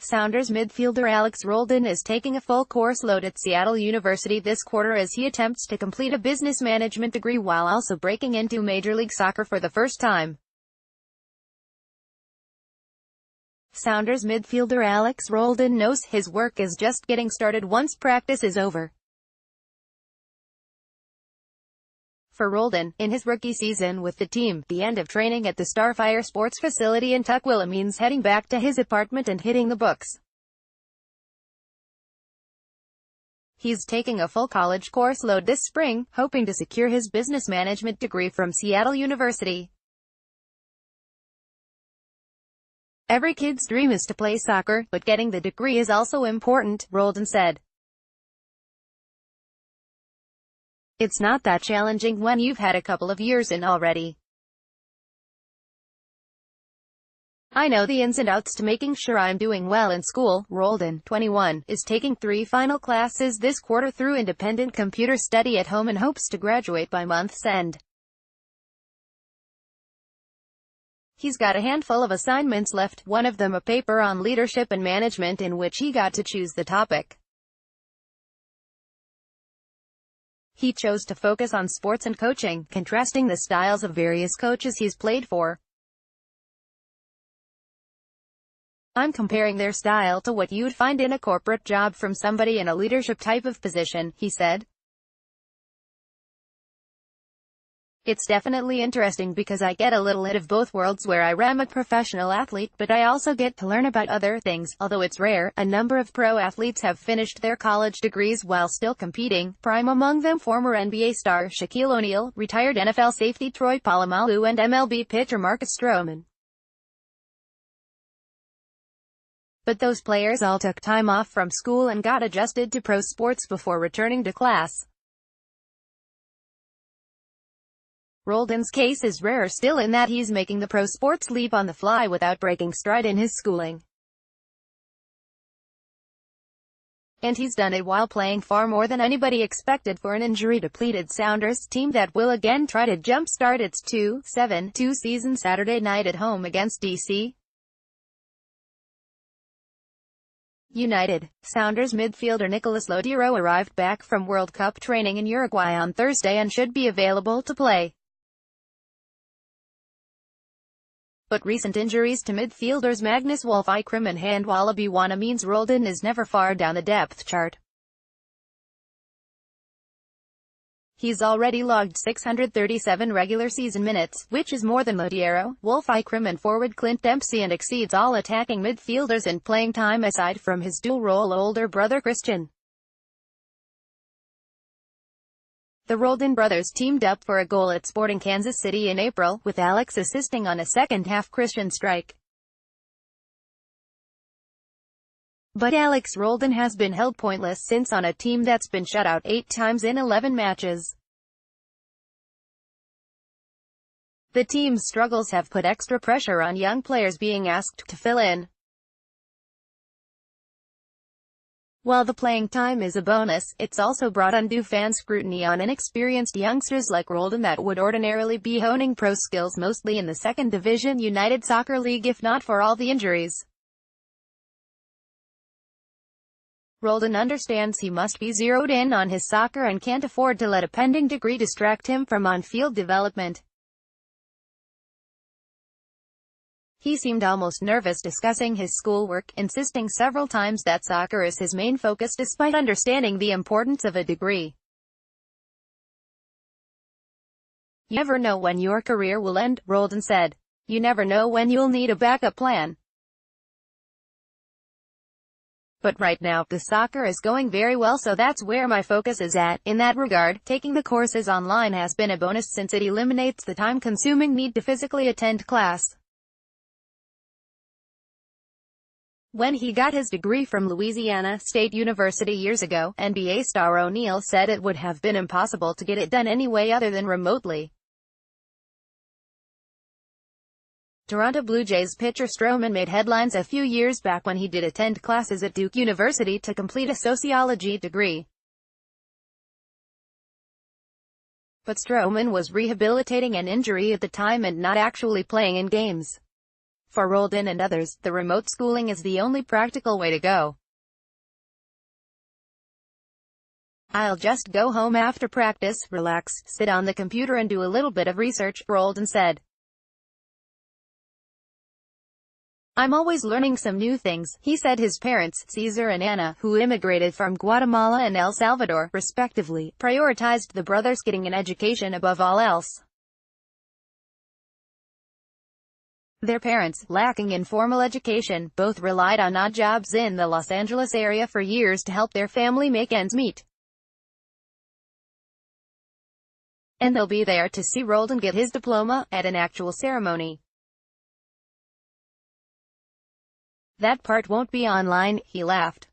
Sounders midfielder Alex Roldan is taking a full course load at Seattle University this quarter as he attempts to complete a business management degree while also breaking into Major League Soccer for the first time. Sounders midfielder Alex Roldan knows his work is just getting started once practice is over. For Roldan, in his rookie season with the team, the end of training at the Starfire Sports facility in Tukwila means heading back to his apartment and hitting the books. He's taking a full college course load this spring, hoping to secure his business management degree from Seattle University. Every kid's dream is to play soccer, but getting the degree is also important, Roldan said. It's not that challenging when you've had a couple of years in already. I know the ins and outs to making sure I'm doing well in school. Roldan, 21, is taking 3 final classes this quarter through independent computer study at home and hopes to graduate by month's end. He's got a handful of assignments left, one of them a paper on leadership and management in which he got to choose the topic. He chose to focus on sports and coaching, contrasting the styles of various coaches he's played for. I'm comparing their style to what you'd find in a corporate job from somebody in a leadership type of position, he said. It's definitely interesting because I get a little bit of both worlds where I am a professional athlete, but I also get to learn about other things. Although it's rare, a number of pro athletes have finished their college degrees while still competing, prime among them former NBA star Shaquille O'Neal, retired NFL safety Troy Polamalu and MLB pitcher Marcus Stroman. But those players all took time off from school and got adjusted to pro sports before returning to class. Roldan's case is rarer still in that he's making the pro sports leap on the fly without breaking stride in his schooling. And he's done it while playing far more than anybody expected for an injury-depleted Sounders team that will again try to jumpstart its 2-7-2 season Saturday night at home against D.C. United. Sounders midfielder Nicolas Lodeiro arrived back from World Cup training in Uruguay on Thursday and should be available to play. But recent injuries to midfielders Magnus Wolf-Eichrim and Hand Wallaby Wana means Roldan is never far down the depth chart. He's already logged 637 regular season minutes, which is more than Lodeiro, Wolf-Eichrim and forward Clint Dempsey and exceeds all attacking midfielders in playing time aside from his dual-role older brother Christian. The Roldan brothers teamed up for a goal at Sporting Kansas City in April, with Alex assisting on a second-half Christian strike. But Alex Roldan has been held pointless since on a team that's been shut out 8 times in 11 matches. The team's struggles have put extra pressure on young players being asked to fill in. While the playing time is a bonus, it's also brought undue fan scrutiny on inexperienced youngsters like Roldan that would ordinarily be honing pro skills mostly in the second division United Soccer League if not for all the injuries. Roldan understands he must be zeroed in on his soccer and can't afford to let a pending degree distract him from on-field development. He seemed almost nervous discussing his schoolwork, insisting several times that soccer is his main focus despite understanding the importance of a degree. You never know when your career will end, Roldan said. You never know when you'll need a backup plan. But right now, the soccer is going very well, so that's where my focus is at. In that regard, taking the courses online has been a bonus since it eliminates the time-consuming need to physically attend class. When he got his degree from Louisiana State University years ago, NBA star O'Neal said it would have been impossible to get it done any way other than remotely. Toronto Blue Jays pitcher Stroman made headlines a few years back when he did attend classes at Duke University to complete a sociology degree. But Stroman was rehabilitating an injury at the time and not actually playing in games. For Roldan and others, the remote schooling is the only practical way to go. I'll just go home after practice, relax, sit on the computer and do a little bit of research, Roldan said. I'm always learning some new things, he said. His parents, Cesar and Ana, who immigrated from Guatemala and El Salvador, respectively, prioritized the brothers getting an education above all else. Their parents, lacking in formal education, both relied on odd jobs in the Los Angeles area for years to help their family make ends meet. And they'll be there to see Roldan get his diploma, at an actual ceremony. That part won't be online, he laughed.